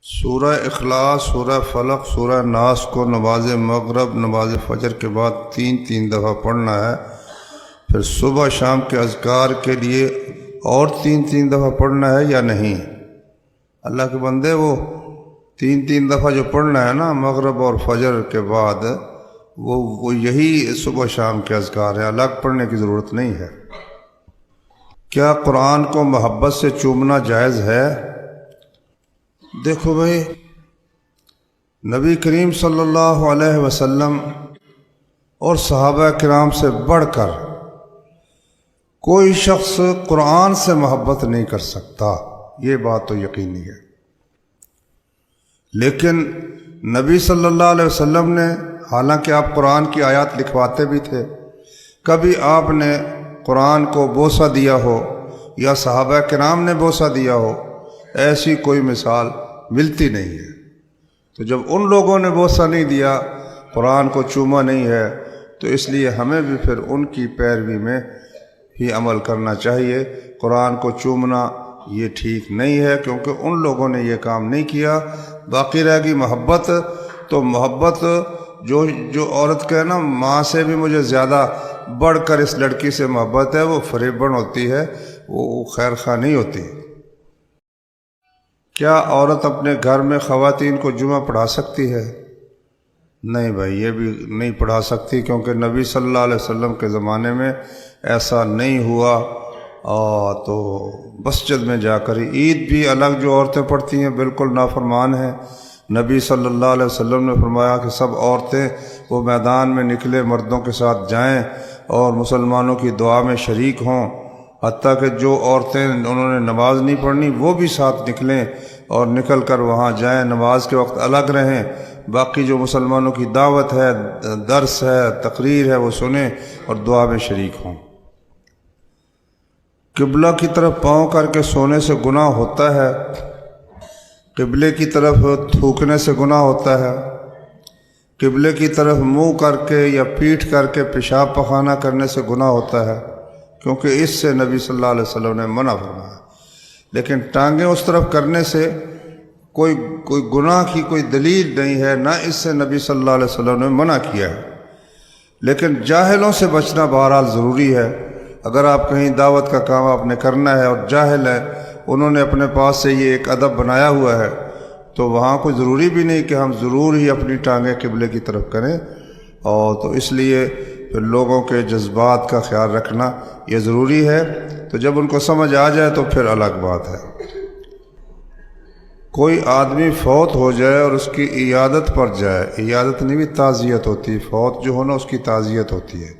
سورہ اخلاص، سورہ فلق، سورہ ناس کو نماز مغرب، نماز فجر کے بعد تین دفعہ پڑھنا ہے۔ پھر صبح شام کے اذکار کے لیے اور تین دفعہ پڑھنا ہے یا نہیں؟ اللہ کے بندے، وہ تین دفعہ جو پڑھنا ہے نا مغرب اور فجر کے بعد، وہ یہی صبح شام کے اذکار ہیں، الگ پڑھنے کی ضرورت نہیں ہے۔ کیا قرآن کو محبت سے چومنا جائز ہے؟ دیکھو بھائی، نبی کریم صلی اللہ علیہ وسلم اور صحابہ کرام سے بڑھ کر کوئی شخص قرآن سے محبت نہیں کر سکتا، یہ بات تو یقینی ہے۔ لیکن نبی صلی اللہ علیہ وسلم نے، حالانکہ آپ قرآن کی آیات لکھواتے بھی تھے، کبھی آپ نے قرآن کو بوسہ دیا ہو یا صحابہ کرام نے بوسہ دیا ہو، ایسی کوئی مثال ملتی نہیں ہے۔ تو جب ان لوگوں نے بوسہ نہیں دیا، قرآن کو چوما نہیں ہے، تو اس لیے ہمیں بھی پھر ان کی پیروی میں ہی عمل کرنا چاہیے۔ قرآن کو چومنا یہ ٹھیک نہیں ہے، کیونکہ ان لوگوں نے یہ کام نہیں کیا۔ باقی رہ گئی محبت، تو محبت جو عورت کہے نا، ماں سے بھی مجھے زیادہ بڑھ کر اس لڑکی سے محبت ہے، وہ فریبن ہوتی ہے، وہ خیر خواہ نہیں ہوتی۔ کیا عورت اپنے گھر میں خواتین کو جمعہ پڑھا سکتی ہے؟ نہیں بھائی، یہ بھی نہیں پڑھا سکتی، کیونکہ نبی صلی اللہ علیہ وسلم کے زمانے میں ایسا نہیں ہوا۔ تو مسجد میں جا کر عید بھی الگ جو عورتیں پڑھتی ہیں بالکل نافرمان ہیں۔ نبی صلی اللہ علیہ وسلم نے فرمایا کہ سب عورتیں وہ میدان میں نکلے مردوں کے ساتھ جائیں اور مسلمانوں کی دعا میں شریک ہوں، حتیٰ کہ جو عورتیں انہوں نے نماز نہیں پڑھنی وہ بھی ساتھ نکلیں اور نکل کر وہاں جائیں، نماز کے وقت الگ رہیں، باقی جو مسلمانوں کی دعوت ہے، درس ہے، تقریر ہے، وہ سنیں اور دعا میں شریک ہوں۔ قبلہ کی طرف پاؤں کر کے سونے سے گناہ ہوتا ہے؟ قبلے کی طرف تھوکنے سے گناہ ہوتا ہے؟ قبلے کی طرف منہ کر کے یا پیٹھ کر کے پیشاب پخانہ کرنے سے گناہ ہوتا ہے؟ کیونکہ اس سے نبی صلی اللہ علیہ وسلم نے منع فرمایا۔ لیکن ٹانگیں اس طرف کرنے سے کوئی گناہ کی کوئی دلیل نہیں ہے، نہ اس سے نبی صلی اللہ علیہ وسلم نے منع کیا ہے۔ لیکن جاہلوں سے بچنا بہرحال ضروری ہے۔ اگر آپ کہیں دعوت کا کام آپ نے کرنا ہے اور جاہل ہے، انہوں نے اپنے پاس سے یہ ایک ادب بنایا ہوا ہے، تو وہاں کوئی ضروری بھی نہیں کہ ہم ضرور ہی اپنی ٹانگیں قبلے کی طرف کریں۔ اور تو اس لیے پھر لوگوں کے جذبات کا خیال رکھنا یہ ضروری ہے۔ تو جب ان کو سمجھ آ جائے تو پھر الگ بات ہے۔ کوئی آدمی فوت ہو جائے اور اس کی عیادت پر جائے، عیادت نہیں بھی تعزیت ہوتی، فوت جو ہونا اس کی تعزیت ہوتی ہے،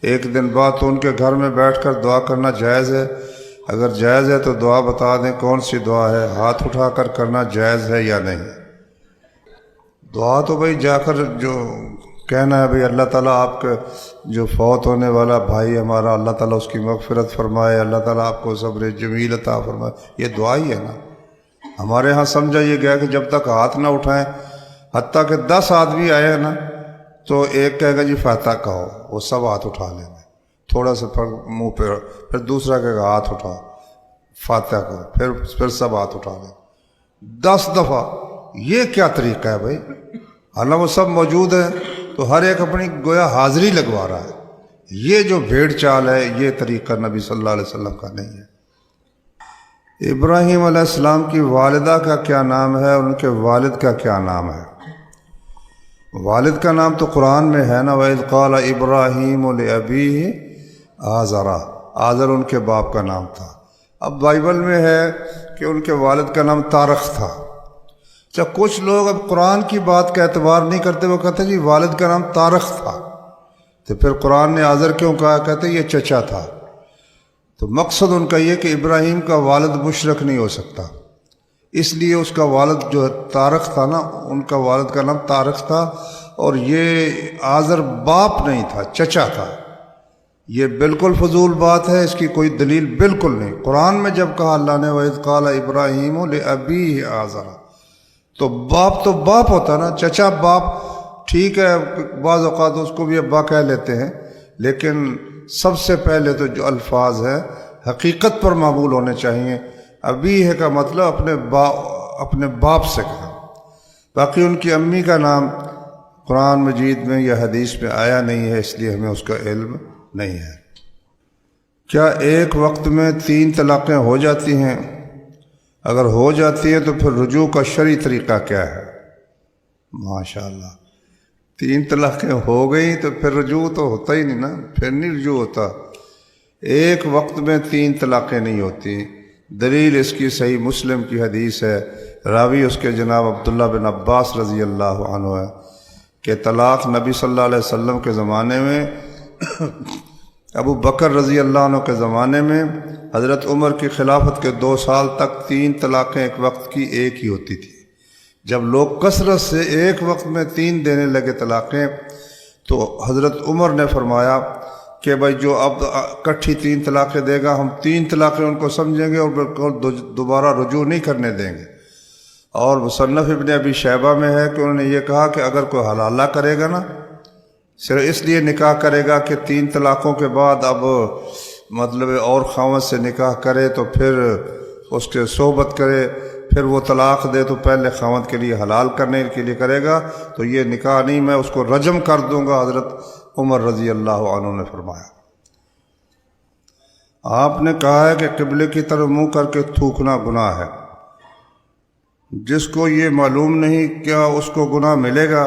ایک دن بعد تو ان کے گھر میں بیٹھ کر دعا کرنا جائز ہے؟ اگر جائز ہے تو دعا بتا دیں کون سی دعا ہے، ہاتھ اٹھا کر کرنا جائز ہے یا نہیں؟ دعا تو بھائی جا کر جو کہنا ہے، بھئی اللہ تعالیٰ آپ کے جو فوت ہونے والا بھائی ہمارا، اللہ تعالیٰ اس کی مغفرت فرمائے، اللہ تعالیٰ آپ کو صبر جمیل عطا فرمائے، یہ دعا ہی ہے نا۔ ہمارے ہاں سمجھا یہ گیا کہ جب تک ہاتھ نہ اٹھائیں، حتیٰ کہ 10 آدمی آئے نا تو ایک کہے گا جی فاتحہ کہو، وہ سب ہاتھ اٹھا لیں گے، تھوڑا سا منہ پہ، پھر دوسرا کہے گا ہاتھ اٹھا فاتحہ کہو، پھر سب ہاتھ اٹھا لیں 10 دفعہ۔ یہ کیا طریقہ ہے بھائی؟ حالانکہ وہ سب موجود ہیں تو ہر ایک اپنی گویا حاضری لگوا رہا ہے۔ یہ جو بھیڑ چال ہے، یہ طریقہ نبی صلی اللہ علیہ وسلم کا نہیں ہے۔ ابراہیم علیہ السلام کی والدہ کا کیا نام ہے اور ان کے والد کا کیا نام ہے؟ والد کا نام تو قرآن میں ہے نا، وَإِذْ قَالَ إِبْرَاهِيمُ لِأَبِيهِ آزَرَ، آزر ان کے باپ کا نام تھا۔ اب بائبل میں ہے کہ ان کے والد کا نام تارخ تھا۔ جب کچھ لوگ اب قرآن کی بات کا اعتبار نہیں کرتے، وہ کہتے ہیں جی والد کا نام تارخ تھا، تو پھر قرآن نے آزر کیوں کہا؟ کہتے ہیں یہ چچا تھا۔ تو مقصد ان کا یہ کہ ابراہیم کا والد مشرک نہیں ہو سکتا، اس لیے اس کا والد جو تارخ تھا نا، ان کا والد کا نام تارخ تھا، اور یہ آزر باپ نہیں تھا، چچا تھا۔ یہ بالکل فضول بات ہے، اس کی کوئی دلیل بالکل نہیں۔ قرآن میں جب کہا اللہ نے وَإِذْ قَالَ إِبْرَاهِيمُ لِأَبِيهِ آزَرَ، تو باپ ہوتا نا، چچا باپ ٹھیک ہے، بعض اوقات اس کو بھی ابا کہہ لیتے ہیں، لیکن سب سے پہلے تو جو الفاظ ہیں حقیقت پر معمول ہونے چاہیے۔ ابی ہے کا مطلب اپنے اپنے باپ سے کہا، باقی ان کی امی کا نام قرآن مجید میں یا حدیث میں آیا نہیں ہے، اس لیے ہمیں اس کا علم نہیں ہے۔ کیا ایک وقت میں 3 طلاقیں ہو جاتی ہیں؟ اگر ہو جاتی ہیں تو پھر رجوع کا شرعی طریقہ کیا ہے؟ ماشاءاللہ، 3 طلاقیں ہو گئیں تو پھر رجوع تو ہوتا ہی نہیں نا، پھر نہیں رجوع ہوتا۔ ایک وقت میں 3 طلاقیں نہیں ہوتی۔ دلیل اس کی صحیح مسلم کی حدیث ہے، راوی اس کے جناب عبداللہ بن عباس رضی اللہ عنہ ہے کہ طلاق نبی صلی اللہ علیہ وسلم کے زمانے میں، ابو بکر رضی اللہ عنہ کے زمانے میں، حضرت عمر کی خلافت کے 2 سال تک 3 طلاقیں ایک وقت کی ایک ہی ہوتی تھی۔ جب لوگ کثرت سے ایک وقت میں 3 دینے لگے طلاقیں، تو حضرت عمر نے فرمایا کہ بھائی جو اب اکٹھی 3 طلاقیں دے گا، ہم 3 طلاقیں ان کو سمجھیں گے اور بالکل دوبارہ رجوع نہیں کرنے دیں گے۔ اور مصنف ابن ابی شیبہ میں ہے کہ انہوں نے یہ کہا کہ اگر کوئی حلالہ کرے گا نا، صرف اس لیے نکاح کرے گا کہ 3 طلاقوں کے بعد اب مطلب اور خاوند سے نکاح کرے تو پھر اس کے صحبت کرے، پھر وہ طلاق دے تو پہلے خاوند کے لیے حلال کرنے کے لیے کرے گا، تو یہ نکاح نہیں، میں اس کو رجم کر دوں گا، حضرت عمر رضی اللہ عنہ نے فرمایا۔ آپ نے کہا ہے کہ قبلے کی طرف منہ کر کے تھوکنا گناہ ہے، جس کو یہ معلوم نہیں کیا اس کو گناہ ملے گا؟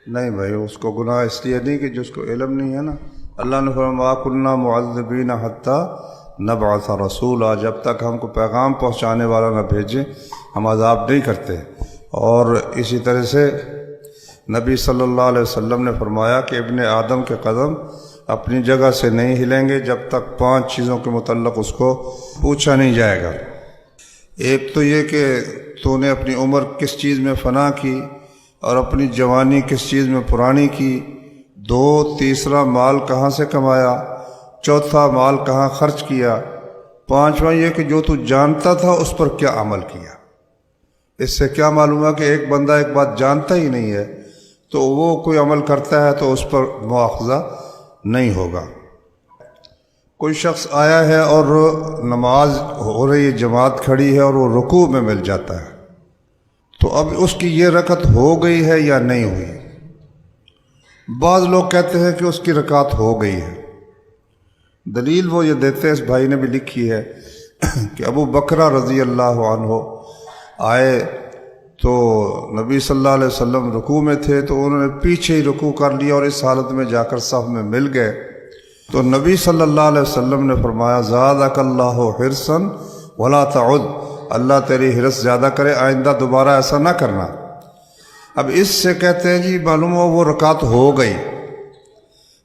نہیں بھائی، اس کو گناہ اس لیے نہیں کہ جس کو علم نہیں ہے نا۔ اللہ نے فرمایا ما کنا معذبین حتی نبعث رسولا، جب تک ہم کو پیغام پہنچانے والا نہ بھیجیں ہم عذاب نہیں کرتے۔ اور اسی طرح سے نبی صلی اللہ علیہ وسلم نے فرمایا کہ ابن آدم کے قدم اپنی جگہ سے نہیں ہلیں گے جب تک 5 چیزوں کے متعلق اس کو پوچھا نہیں جائے گا۔ ایک تو یہ کہ تو نے اپنی عمر کس چیز میں فنا کی اور اپنی جوانی کس چیز میں پرانی کی، 2 تیسرا مال کہاں سے کمایا، چوتھا مال کہاں خرچ کیا، 5واں یہ کہ جو تو جانتا تھا اس پر کیا عمل کیا۔ اس سے کیا معلوم ہے کہ ایک بندہ ایک بات جانتا ہی نہیں ہے تو وہ کوئی عمل کرتا ہے تو اس پر مواخذہ نہیں ہوگا۔ کوئی شخص آیا ہے اور نماز ہو رہی ہے، جماعت کھڑی ہے اور وہ رکوع میں مل جاتا ہے، تو اب اس کی یہ رکعت ہو گئی ہے یا نہیں ہوئی؟ بعض لوگ کہتے ہیں کہ اس کی رکعت ہو گئی ہے۔ دلیل وہ یہ دیتے ہیں، اس بھائی نے بھی لکھی ہے کہ ابو بکرہ رضی اللہ عنہ آئے تو نبی صلی اللہ علیہ وسلم رکوع میں تھے، تو انہوں نے پیچھے ہی رکوع کر لیا اور اس حالت میں جا کر صف میں مل گئے۔ تو نبی صلی اللہ علیہ وسلم نے فرمایا زادک اللہ حرصا ولا تعد، اللہ تیری حرص زیادہ کرے، آئندہ دوبارہ ایسا نہ کرنا۔ اب اس سے کہتے ہیں جی معلوم ہو وہ رکعت ہو گئی،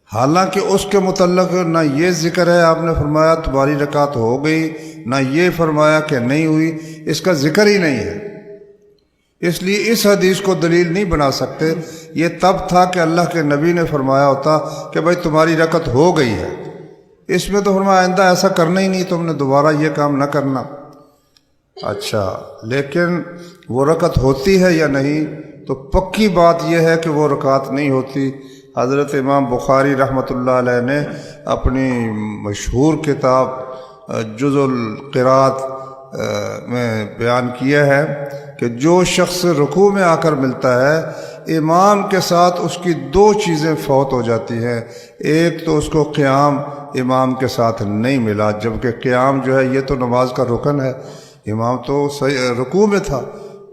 حالانکہ اس کے متعلق نہ یہ ذکر ہے آپ نے فرمایا تمہاری رکعت ہو گئی، نہ یہ فرمایا کہ نہیں ہوئی، اس کا ذکر ہی نہیں ہے۔ اس لیے اس حدیث کو دلیل نہیں بنا سکتے۔ یہ تب تھا کہ اللہ کے نبی نے فرمایا ہوتا کہ بھائی تمہاری رکعت ہو گئی ہے، اس میں تو فرمایا آئندہ ایسا کرنا ہی نہیں، تم نے دوبارہ یہ کام نہ کرنا۔ اچھا، لیکن وہ رکعت ہوتی ہے یا نہیں؟ تو پکی بات یہ ہے کہ وہ رکعت نہیں ہوتی۔ حضرت امام بخاری رحمۃ اللہ علیہ نے اپنی مشہور کتاب جز القرات میں بیان کیا ہے کہ جو شخص رکوع میں آ کر ملتا ہے امام کے ساتھ اس کی 2 چیزیں فوت ہو جاتی ہیں۔ ایک تو اس کو قیام امام کے ساتھ نہیں ملا، جبکہ قیام جو ہے یہ تو نماز کا رکن ہے، امام تو رکوع میں تھا،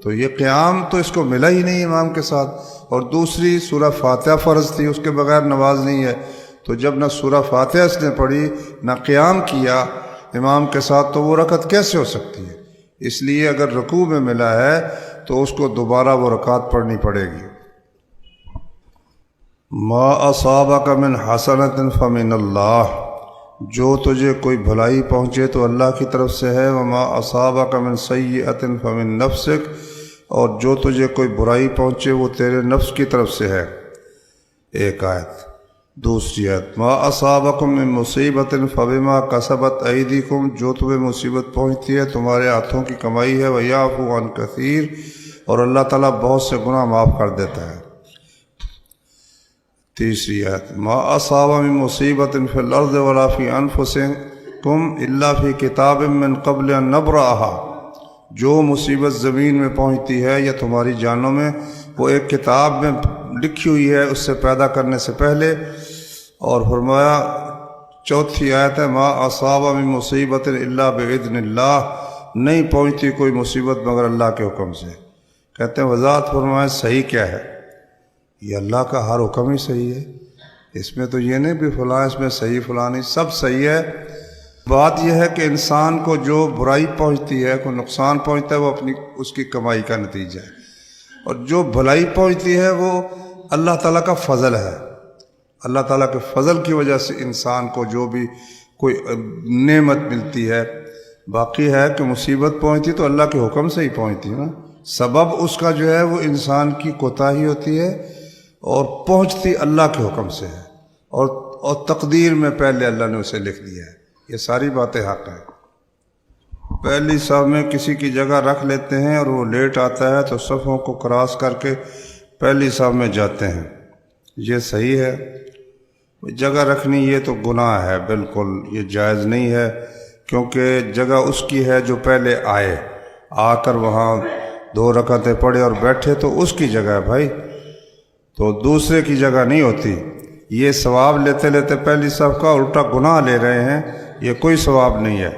تو یہ قیام تو اس کو ملا ہی نہیں امام کے ساتھ۔ اور دوسری سورہ فاتحہ فرض تھی، اس کے بغیر نماز نہیں ہے، تو جب نہ سورہ فاتحہ اس نے پڑھی نہ قیام کیا امام کے ساتھ، تو وہ رکعت کیسے ہو سکتی ہے؟ اس لیے اگر رکوع میں ملا ہے تو اس کو دوبارہ وہ رکعت پڑھنی پڑے گی۔ ما اصابک من حسنۃ فمن اللہ، جو تجھے کوئی بھلائی پہنچے تو اللہ کی طرف سے ہے، وما اصابک من سیئۃ فمن نفسک، اور جو تجھے کوئی برائی پہنچے وہ تیرے نفس کی طرف سے ہے۔ ایک آیت۔ دوسری آیت ما اصابکم من مصیبۃ فبما کسبت ایدیکم، جو تمہیں مصیبت پہنچتی ہے تمہارے ہاتھوں کی کمائی ہے، ویعفو عن کثیر، اور اللہ تعالیٰ بہت سے گناہ معاف کر دیتا ہے۔ تیسری آیت ما اصاب من مصیبۃ فی الارض ولا فی انفسکم الا فی کتاب من قبل ان نبرأھا، جو مصیبت زمین میں پہنچتی ہے یا تمہاری جانوں میں وہ ایک کتاب میں لکھی ہوئی ہے اس سے پیدا کرنے سے پہلے۔ اور فرمایا چوتھی آیت ہے ما اصاب من مصیبت الا باذن اللہ، نہیں پہنچتی کوئی مصیبت مگر اللہ کے حکم سے۔ کہتے ہیں وضاحت فرمایا صحیح کیا ہے؟ یہ اللہ کا ہر حکم ہی صحیح ہے، اس میں تو یہ نہیں بھی فلاں اس میں صحیح فلاں نہیں، سب صحیح ہے۔ بات یہ ہے کہ انسان کو جو برائی پہنچتی ہے، کوئی نقصان پہنچتا ہے، وہ اپنی اس کی کمائی کا نتیجہ ہے، اور جو بھلائی پہنچتی ہے وہ اللہ تعالیٰ کا فضل ہے۔ اللہ تعالیٰ کے فضل کی وجہ سے انسان کو جو بھی کوئی نعمت ملتی ہے۔ باقی ہے کہ مصیبت پہنچتی تو اللہ کے حکم سے ہی پہنچتی ہے نا، سبب اس کا جو ہے وہ انسان کی کوتاہی ہوتی ہے، اور پہنچتی اللہ کے حکم سے ہے، اور تقدیر میں پہلے اللہ نے اسے لکھ دیا ہے۔ یہ ساری باتیں حق ہیں۔ پہلی صف میں کسی کی جگہ رکھ لیتے ہیں اور وہ لیٹ آتا ہے تو صفوں کو کراس کر کے پہلی صف میں جاتے ہیں، یہ صحیح ہے۔ جگہ رکھنی یہ تو گناہ ہے، بالکل یہ جائز نہیں ہے، کیونکہ جگہ اس کی ہے جو پہلے آئے، آ کر وہاں 2 رکعتیں پڑھے اور بیٹھے تو اس کی جگہ ہے بھائی، تو دوسرے کی جگہ نہیں ہوتی۔ یہ ثواب لیتے لیتے پہلی صف کا الٹا گناہ لے رہے ہیں، یہ کوئی ثواب نہیں ہے۔